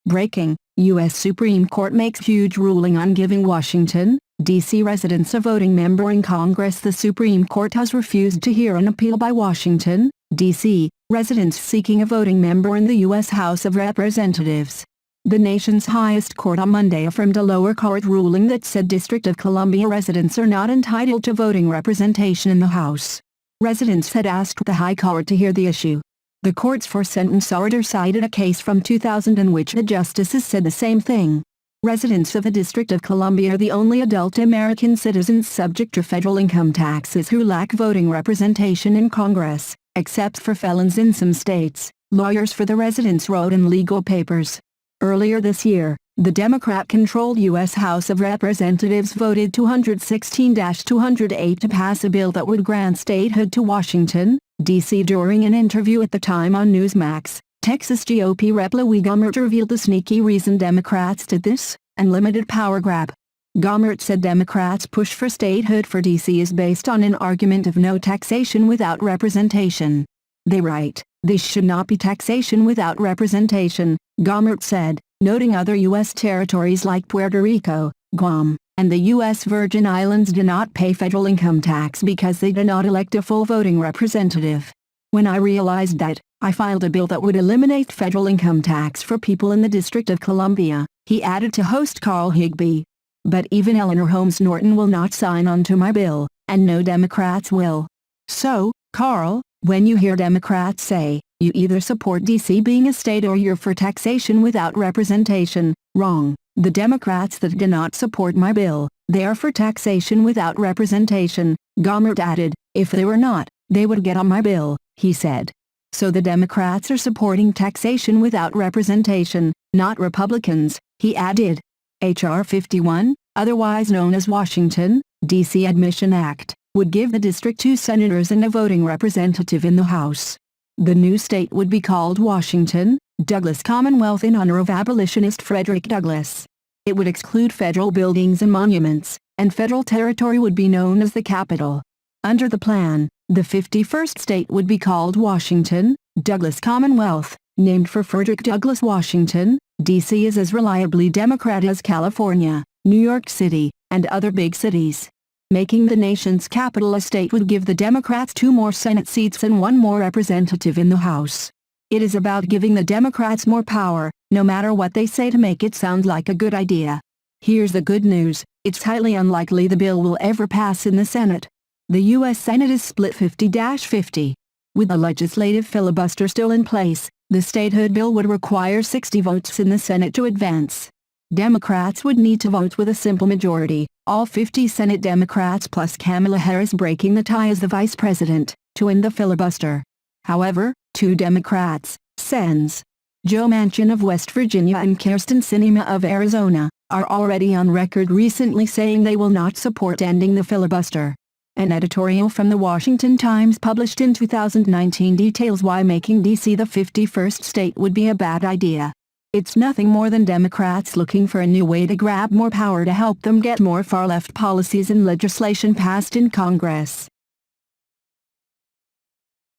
Breaking, U.S. Supreme Court makes huge ruling on giving Washington, D.C. residents a voting member in Congress. The Supreme Court has refused to hear an appeal by Washington, D.C. residents seeking a voting member in the U.S. House of Representatives. The nation's highest court on Monday affirmed a lower court ruling that said District of Columbia residents are not entitled to voting representation in the House. Residents had asked the High Court to hear the issue. The court's four-sentence order cited a case from 2000 in which the justices said the same thing. Residents of the District of Columbia are the only adult American citizens subject to federal income taxes who lack voting representation in Congress, except for felons in some states, lawyers for the residents wrote in legal papers. Earlier this year, the Democrat-controlled U.S. House of Representatives voted 216-208 to pass a bill that would grant statehood to Washington, D.C. During an interview at the time on Newsmax, Texas GOP Rep. Louis Gohmert revealed the sneaky reason Democrats did this: unlimited power grab. Gohmert said Democrats' push for statehood for D.C. is based on an argument of no taxation without representation. They write, "This should not be taxation without representation," Gohmert said, noting other U.S. territories like Puerto Rico, Guam, and the U.S. Virgin Islands do not pay federal income tax because they do not elect a full voting representative. "When I realized that, I filed a bill that would eliminate federal income tax for people in the District of Columbia," he added to host Carl Higbee. "But even Eleanor Holmes Norton will not sign on to my bill, and no Democrats will." So, Carl, when you hear Democrats say, you either support D.C. being a state or you're for taxation without representation, wrong. The Democrats that do not support my bill, they are for taxation without representation, Gohmert added. "If they were not, they would get on my bill," he said. So the Democrats are supporting taxation without representation, not Republicans, he added. H.R. 51, otherwise known as Washington, D.C. Admission Act, would give the district 2 senators and a voting representative in the House. The new state would be called Washington, Douglas Commonwealth in honor of abolitionist Frederick Douglass. It would exclude federal buildings and monuments, and federal territory would be known as the capital. Under the plan, the 51st state would be called Washington, Douglas Commonwealth, named for Frederick Douglass. Washington, D.C. is as reliably Democrat as California, New York City, and other big cities. Making the nation's capital a state would give the Democrats 2 more Senate seats and 1 more representative in the House. It is about giving the Democrats more power, no matter what they say, to make it sound like a good idea. Here's the good news: it's highly unlikely the bill will ever pass in the Senate. The U.S. Senate is split 50-50. With the legislative filibuster still in place, the statehood bill would require 60 votes in the Senate to advance. Democrats would need to vote with a simple majority, all 50 Senate Democrats plus Kamala Harris breaking the tie as the vice president, to end the filibuster. However, 2 Democrats, Sens. Joe Manchin of West Virginia and Kyrsten Sinema of Arizona, are already on record recently saying they will not support ending the filibuster. An editorial from the Washington Times published in 2019 details why making D.C. the 51st state would be a bad idea. It's nothing more than Democrats looking for a new way to grab more power to help them get more far-left policies and legislation passed in Congress.